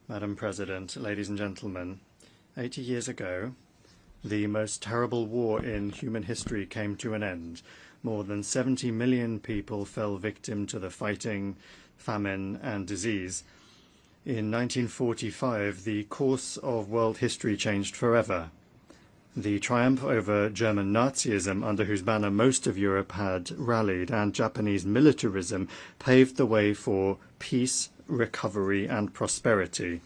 Madam President, ladies and gentlemen, 80 years ago, the most terrible war in human history came to an end. More than 70 million people fell victim to the fighting, famine, and disease. In 1945, the course of world history changed forever. The triumph over German Nazism, under whose banner most of Europe had rallied, and Japanese militarism paved the way for peace, recovery, and prosperity.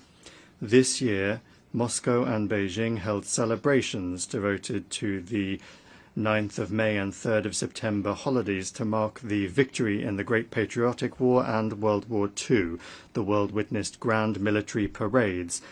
This year, Moscow and Beijing held celebrations devoted to the 9th of May and 3rd of September holidays to mark the victory in the Great Patriotic War and World War II. The world witnessed grand military parades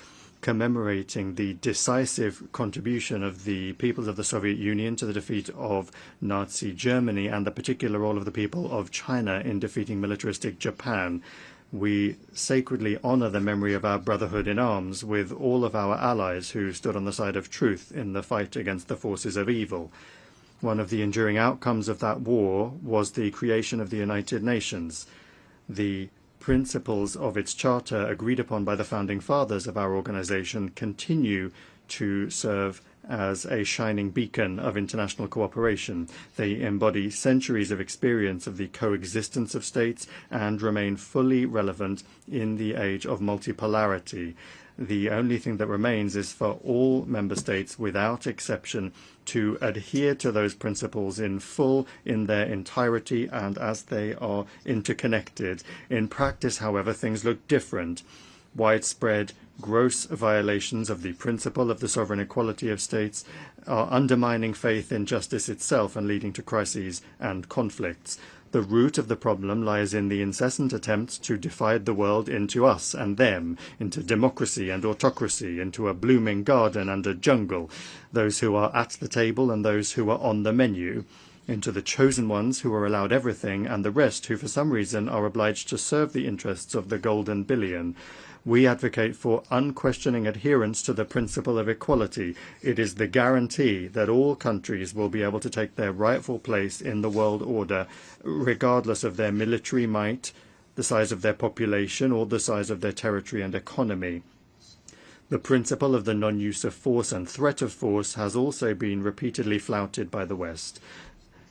commemorating the decisive contribution of the peoples of the Soviet Union to the defeat of Nazi Germany and the particular role of the people of China in defeating militaristic Japan. We sacredly honor the memory of our brotherhood in arms with all of our allies who stood on the side of truth in the fight against the forces of evil. One of the enduring outcomes of that war was the creation of the United Nations. The principles of its charter agreed upon by the founding fathers of our organization continue to serve as a shining beacon of international cooperation. They embody centuries of experience of the coexistence of states and remain fully relevant in the age of multipolarity. The only thing that remains is for all member states, without exception, to adhere to those principles in full, in their entirety, and as they are interconnected. In practice, however, things look different. Widespread, gross violations of the principle of the sovereign equality of states are undermining faith in justice itself and leading to crises and conflicts. The root of the problem lies in the incessant attempts to divide the world into us and them, into democracy and autocracy, into a blooming garden and a jungle, those who are at the table and those who are on the menu, into the chosen ones who are allowed everything and the rest who for some reason are obliged to serve the interests of the golden billion. We advocate for unquestioning adherence to the principle of equality. It is the guarantee that all countries will be able to take their rightful place in the world order, regardless of their military might, the size of their population, or the size of their territory and economy. The principle of the non-use of force and threat of force has also been repeatedly flouted by the West.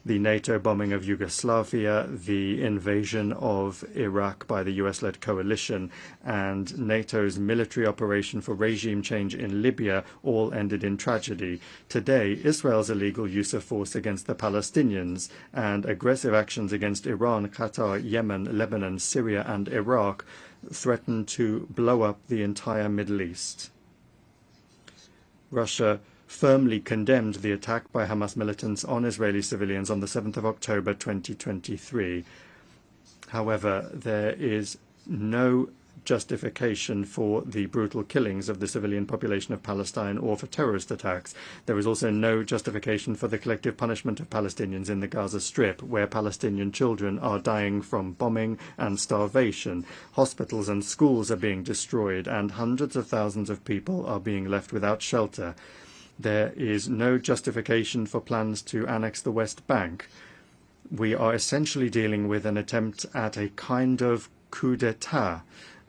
The NATO bombing of Yugoslavia, the invasion of Iraq by the US-led coalition, and NATO's military operation for regime change in Libya all ended in tragedy. Today, Israel's illegal use of force against the Palestinians and aggressive actions against Iran, Qatar, Yemen, Lebanon, Syria, and Iraq threaten to blow up the entire Middle East. Russia firmly condemned the attack by Hamas militants on Israeli civilians on the 7th of October 2023. However, there is no justification for the brutal killings of the civilian population of Palestine or for terrorist attacks. There is also no justification for the collective punishment of Palestinians in the Gaza Strip, where Palestinian children are dying from bombing and starvation. Hospitals and schools are being destroyed, and hundreds of thousands of people are being left without shelter. There is no justification for plans to annex the West Bank. We are essentially dealing with an attempt at a kind of coup d'etat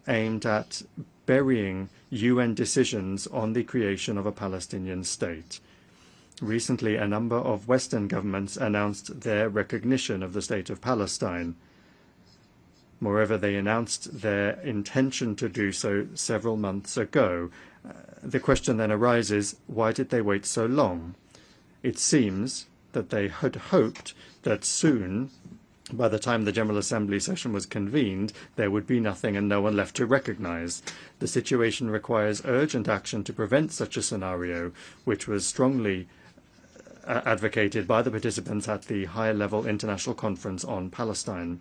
aimed at burying UN decisions on the creation of a Palestinian state. Recently, a number of Western governments announced their recognition of the state of Palestine. Moreover, they announced their intention to do so several months ago. The question then arises, why did they wait so long? It seems that they had hoped that soon, by the time the General Assembly session was convened, there would be nothing and no one left to recognize. The situation requires urgent action to prevent such a scenario, which was strongly advocated by the participants at the high-level international conference on Palestine.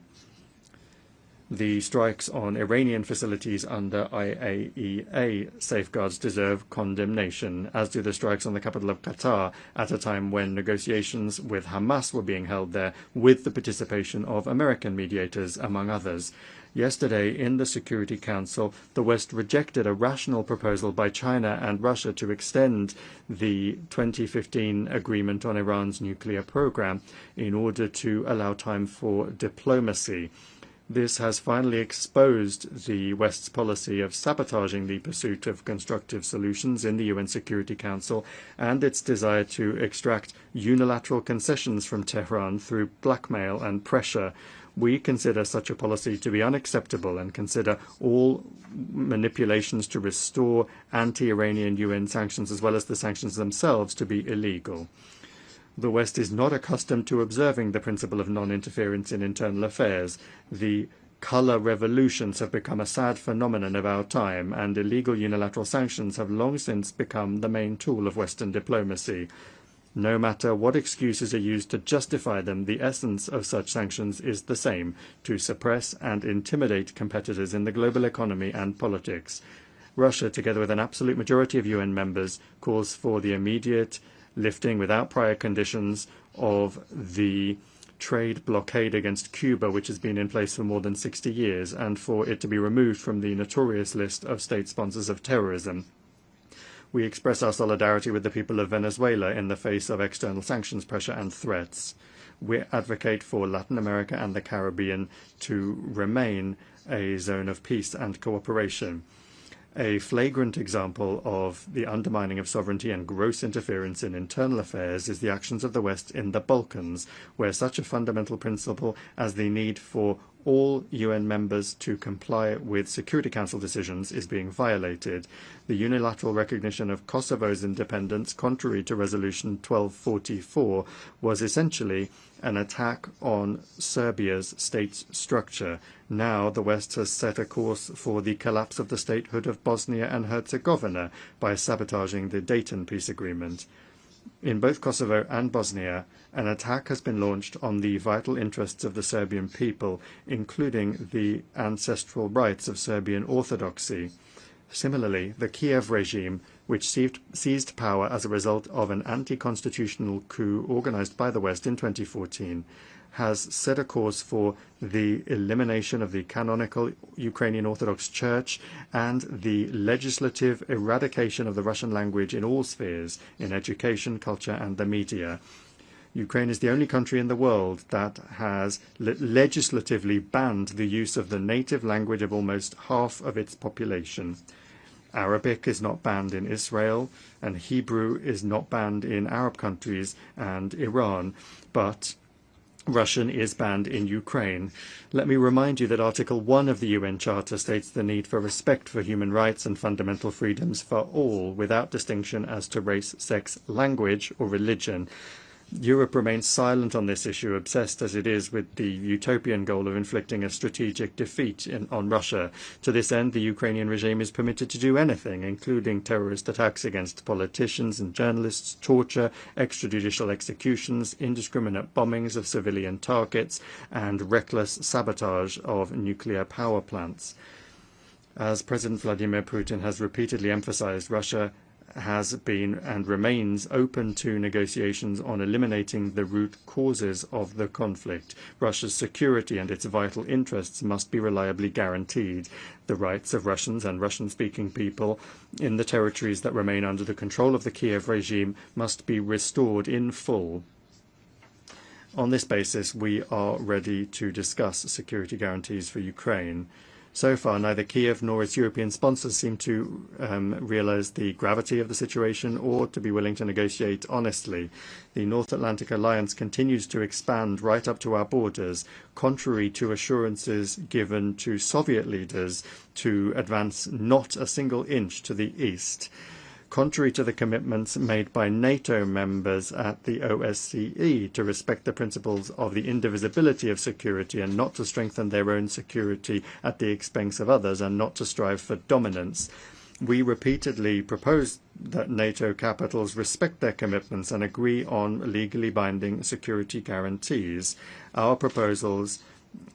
The strikes on Iranian facilities under IAEA safeguards deserve condemnation, as do the strikes on the capital of Qatar at a time when negotiations with Hamas were being held there with the participation of American mediators, among others. Yesterday, in the Security Council, the West rejected a rational proposal by China and Russia to extend the 2015 agreement on Iran's nuclear program in order to allow time for diplomacy. This has finally exposed the West's policy of sabotaging the pursuit of constructive solutions in the UN Security Council and its desire to extract unilateral concessions from Tehran through blackmail and pressure. We consider such a policy to be unacceptable and consider all manipulations to restore anti-Iranian UN sanctions as well as the sanctions themselves to be illegal. The West is not accustomed to observing the principle of non-interference in internal affairs. The color revolutions have become a sad phenomenon of our time, and illegal unilateral sanctions have long since become the main tool of Western diplomacy. No matter what excuses are used to justify them, the essence of such sanctions is the same: to suppress and intimidate competitors in the global economy and politics. Russia, together with an absolute majority of UN members, calls for the immediate lifting without prior conditions of the trade blockade against Cuba, which has been in place for more than 60 years, and for it to be removed from the notorious list of state sponsors of terrorism. We express our solidarity with the people of Venezuela in the face of external sanctions pressure and threats. We advocate for Latin America and the Caribbean to remain a zone of peace and cooperation. A flagrant example of the undermining of sovereignty and gross interference in internal affairs is the actions of the West in the Balkans, where such a fundamental principle as the need for all UN members to comply with Security Council decisions is being violated. The unilateral recognition of Kosovo's independence, contrary to Resolution 1244, was essentially an attack on Serbia's state structure. Now the West has set a course for the collapse of the statehood of Bosnia and Herzegovina by sabotaging the Dayton peace agreement. In both Kosovo and Bosnia, an attack has been launched on the vital interests of the Serbian people, including the ancestral rights of Serbian Orthodoxy. Similarly, the Kiev regime, which seized power as a result of an anti-constitutional coup organized by the West in 2014, has set a course for the elimination of the canonical Ukrainian Orthodox Church and the legislative eradication of the Russian language in all spheres, in education, culture, and the media. Ukraine is the only country in the world that has legislatively banned the use of the native language of almost half of its population. Arabic is not banned in Israel, and Hebrew is not banned in Arab countries and Iran, but Russian is banned in Ukraine. Let me remind you that Article 1 of the UN Charter states the need for respect for human rights and fundamental freedoms for all, without distinction as to race, sex, language, or religion. Europe remains silent on this issue, obsessed as it is with the utopian goal of inflicting a strategic defeat on Russia. To this end, the Ukrainian regime is permitted to do anything, including terrorist attacks against politicians and journalists, torture, extrajudicial executions, indiscriminate bombings of civilian targets, and reckless sabotage of nuclear power plants. As President Vladimir Putin has repeatedly emphasized, Russia has been and remains open to negotiations on eliminating the root causes of the conflict. Russia's security and its vital interests must be reliably guaranteed. The rights of Russians and Russian-speaking people in the territories that remain under the control of the Kiev regime must be restored in full. On this basis, we are ready to discuss security guarantees for Ukraine. So far, neither Kiev nor its European sponsors seem to realize the gravity of the situation or to be willing to negotiate honestly. The North Atlantic Alliance continues to expand right up to our borders, contrary to assurances given to Soviet leaders to advance not a single inch to the east. Contrary to the commitments made by NATO members at the OSCE to respect the principles of the indivisibility of security and not to strengthen their own security at the expense of others and not to strive for dominance, we repeatedly propose that NATO capitals respect their commitments and agree on legally binding security guarantees. Our proposals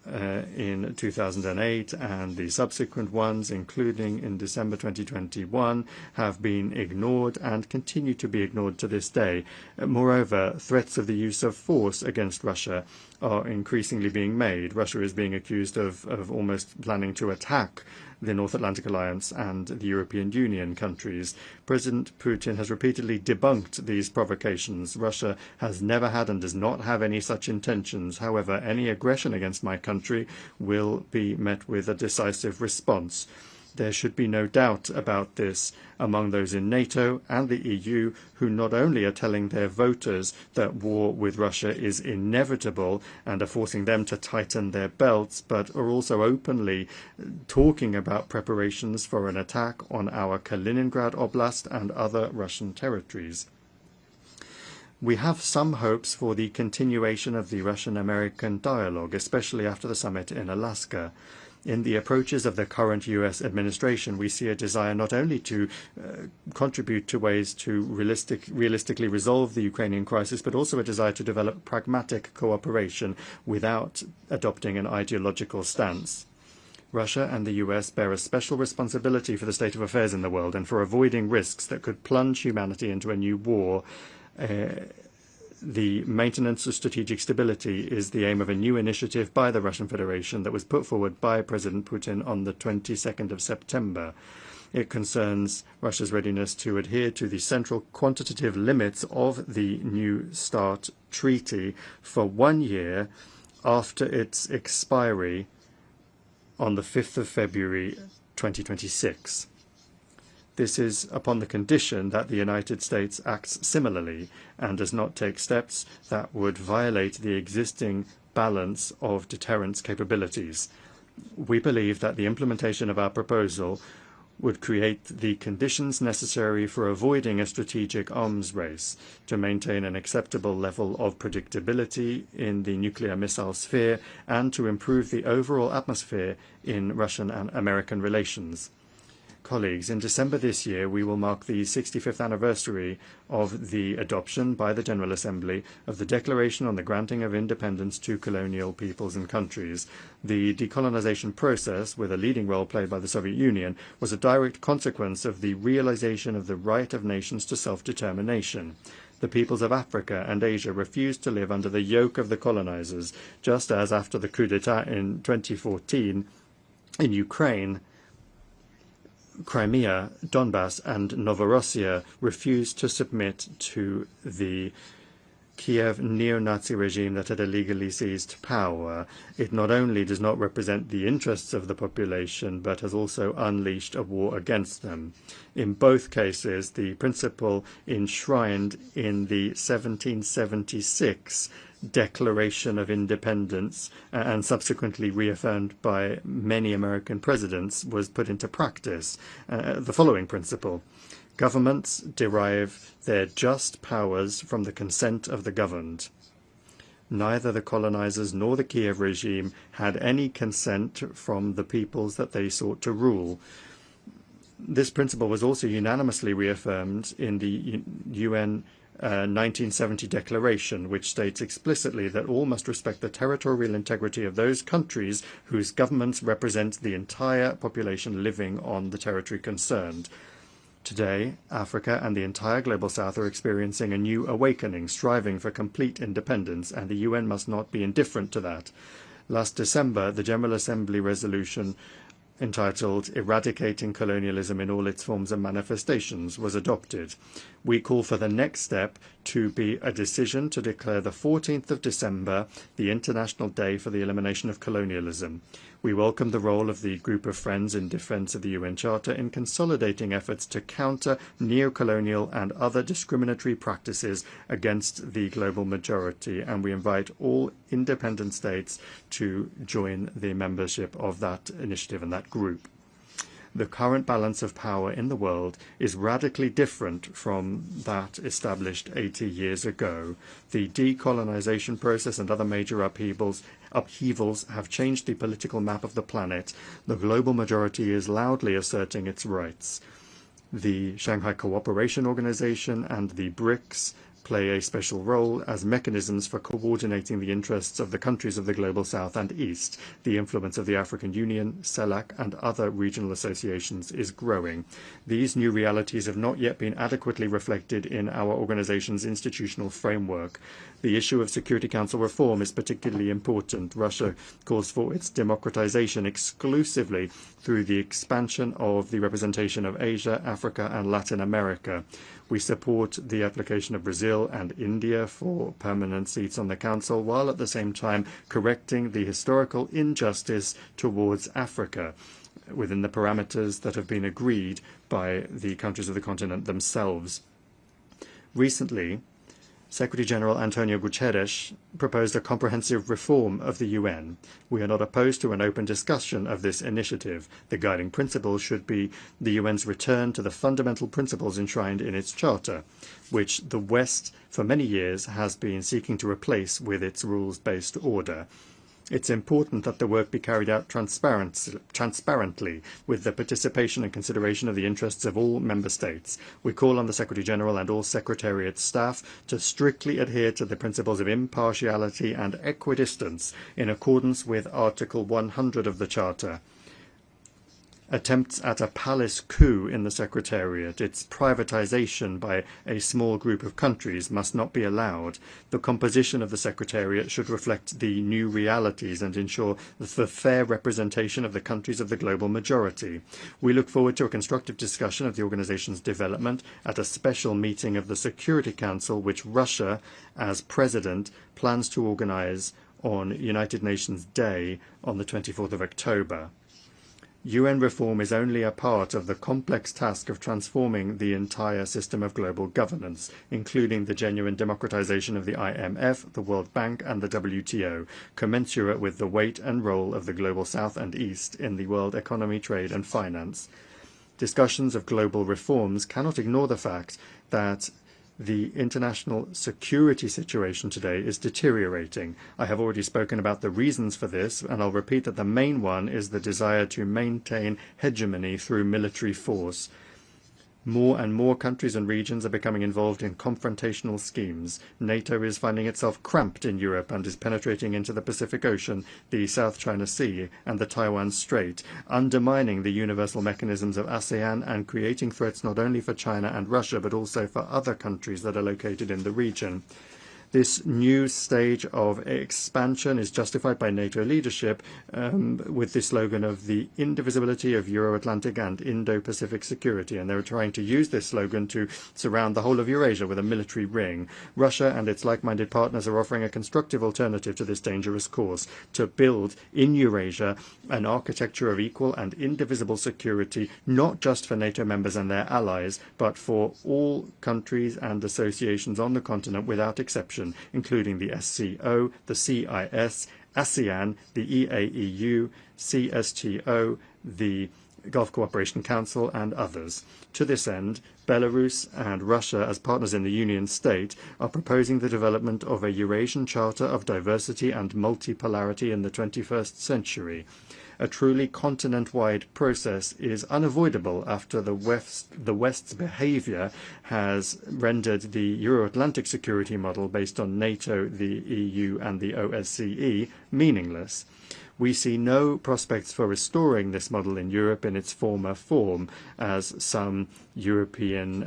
in 2008 and the subsequent ones, including in December 2021, have been ignored and continue to be ignored to this day. Moreover, threats of the use of force against Russia are increasingly being made. Russia is being accused of almost planning to attack the North Atlantic Alliance and the European Union countries. President Putin has repeatedly debunked these provocations. Russia has never had and does not have any such intentions. However, any aggression against my country will be met with a decisive response. There should be no doubt about this among those in NATO and the EU who not only are telling their voters that war with Russia is inevitable and are forcing them to tighten their belts, but are also openly talking about preparations for an attack on our Kaliningrad Oblast and other Russian territories. We have some hopes for the continuation of the Russian-American dialogue, especially after the summit in Alaska. In the approaches of the current U.S. administration, we see a desire not only to contribute to ways to realistically resolve the Ukrainian crisis, but also a desire to develop pragmatic cooperation without adopting an ideological stance. Russia and the U.S. bear a special responsibility for the state of affairs in the world and for avoiding risks that could plunge humanity into a new war. The maintenance of strategic stability is the aim of a new initiative by the Russian Federation that was put forward by President Putin on the 22nd of September. It concerns Russia's readiness to adhere to the central quantitative limits of the New START treaty for 1 year after its expiry on the 5th of February 2026. This is upon the condition that the United States acts similarly and does not take steps that would violate the existing balance of deterrence capabilities. We believe that the implementation of our proposal would create the conditions necessary for avoiding a strategic arms race, to maintain an acceptable level of predictability in the nuclear missile sphere, and to improve the overall atmosphere in Russian and American relations. Colleagues, in December this year, we will mark the 65th anniversary of the adoption by the General Assembly of the Declaration on the Granting of Independence to Colonial Peoples and Countries. The decolonization process, with a leading role played by the Soviet Union, was a direct consequence of the realization of the right of nations to self-determination. The peoples of Africa and Asia refused to live under the yoke of the colonizers, just as after the coup d'etat in 2014 in Ukraine, Crimea, Donbass, and Novorossiya refused to submit to the Kiev neo-Nazi regime that had illegally seized power. It not only does not represent the interests of the population, but has also unleashed a war against them. In both cases, the principle enshrined in the 1776 Declaration of Independence and subsequently reaffirmed by many American presidents was put into practice. The following principle: governments derive their just powers from the consent of the governed. Neither the colonizers nor the Kiev regime had any consent from the peoples that they sought to rule. This principle was also unanimously reaffirmed in the UN 1970 Declaration, which states explicitly that all must respect the territorial integrity of those countries whose governments represent the entire population living on the territory concerned. Today, Africa and the entire Global South are experiencing a new awakening, striving for complete independence, and the UN must not be indifferent to that. Last December, the General Assembly resolution entitled Eradicating Colonialism in All Its Forms and Manifestations was adopted. We call for the next step to be a decision to declare the 14th of December the International Day for the Elimination of Colonialism. We welcome the role of the Group of Friends in Defence of the UN Charter in consolidating efforts to counter neo-colonial and other discriminatory practices against the global majority, and we invite all independent states to join the membership of that initiative and that group. The current balance of power in the world is radically different from that established 80 years ago. The decolonization process and other major upheavals have changed the political map of the planet. The global majority is loudly asserting its rights. The Shanghai Cooperation Organization and the BRICS play a special role as mechanisms for coordinating the interests of the countries of the Global South and East. The influence of the African Union, CELAC, and other regional associations is growing. These new realities have not yet been adequately reflected in our organization's institutional framework. The issue of Security Council reform is particularly important. Russia calls for its democratization exclusively through the expansion of the representation of Asia, Africa, and Latin America. We support the application of Brazil and India for permanent seats on the Council, while at the same time correcting the historical injustice towards Africa within the parameters that have been agreed by the countries of the continent themselves. Recently, Secretary-General Antonio Guterres proposed a comprehensive reform of the UN. We are not opposed to an open discussion of this initiative. The guiding principle should be the UN's return to the fundamental principles enshrined in its charter, which the West for many years has been seeking to replace with its rules-based order. It's important that the work be carried out transparently, with the participation and consideration of the interests of all member states. We call on the Secretary-General and all Secretariat staff to strictly adhere to the principles of impartiality and equidistance in accordance with Article 100 of the Charter. Attempts at a palace coup in the Secretariat, its privatization by a small group of countries, must not be allowed. The composition of the Secretariat should reflect the new realities and ensure the fair representation of the countries of the global majority. We look forward to a constructive discussion of the organization's development at a special meeting of the Security Council, which Russia, as president, plans to organize on United Nations Day on the 24th of October. UN reform is only a part of the complex task of transforming the entire system of global governance, including the genuine democratization of the IMF, the World Bank, and the WTO, commensurate with the weight and role of the Global South and East in the world economy, trade, and finance. Discussions of global reforms cannot ignore the fact that the international security situation today is deteriorating. I have already spoken about the reasons for this, and I'll repeat that the main one is the desire to maintain hegemony through military force. More and more countries and regions are becoming involved in confrontational schemes. NATO is finding itself cramped in Europe and is penetrating into the Pacific Ocean, the South China Sea, and the Taiwan Strait, undermining the universal mechanisms of ASEAN and creating threats not only for China and Russia, but also for other countries that are located in the region. This new stage of expansion is justified by NATO leadership with the slogan of the indivisibility of Euro-Atlantic and Indo-Pacific security, and they're trying to use this slogan to surround the whole of Eurasia with a military ring. Russia and its like-minded partners are offering a constructive alternative to this dangerous course, to build in Eurasia an architecture of equal and indivisible security, not just for NATO members and their allies, but for all countries and associations on the continent without exception, including the SCO, the CIS, ASEAN, the EAEU, CSTO, the Gulf Cooperation Council, and others. To this end, Belarus and Russia, as partners in the Union State, are proposing the development of a Eurasian Charter of Diversity and Multipolarity in the 21st century. A truly continent-wide process is unavoidable after the West's behavior has rendered the Euro-Atlantic security model based on NATO, the EU, and the OSCE meaningless. We see no prospects for restoring this model in Europe in its former form, as some European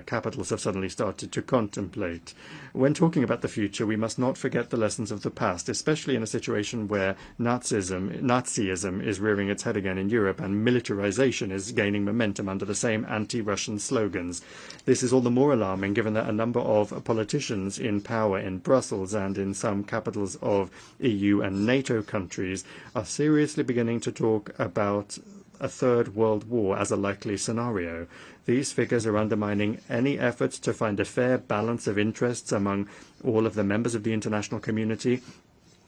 capitals have suddenly started to contemplate. When talking about the future, we must not forget the lessons of the past, especially in a situation where Nazism is rearing its head again in Europe and militarization is gaining momentum under the same anti-Russian slogans. This is all the more alarming given that a number of politicians in power in Brussels and in some capitals of EU and NATO countries are seriously beginning to talk about a third world war as a likely scenario. These figures are undermining any efforts to find a fair balance of interests among all of the members of the international community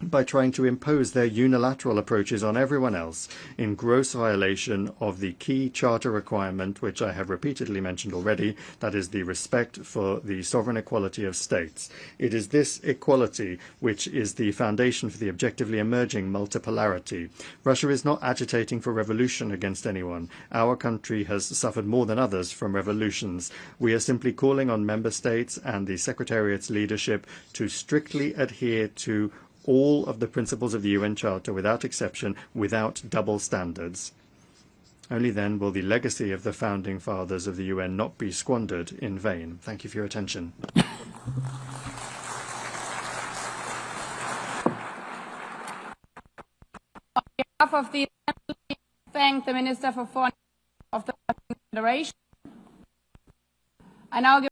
by trying to impose their unilateral approaches on everyone else in gross violation of the key charter requirement, which I have repeatedly mentioned already, that is the respect for the sovereign equality of states. It is this equality which is the foundation for the objectively emerging multipolarity. Russia is not agitating for revolution against anyone. Our country has suffered more than others from revolutions. We are simply calling on member states and the Secretariat's leadership to strictly adhere to all of the principles of the UN Charter without exception, without double standards. Only then will the legacy of the founding fathers of the UN not be squandered in vain. Thank you for your attention. On behalf of the Assembly, I thank the Minister for Foreign of the Federation. I now give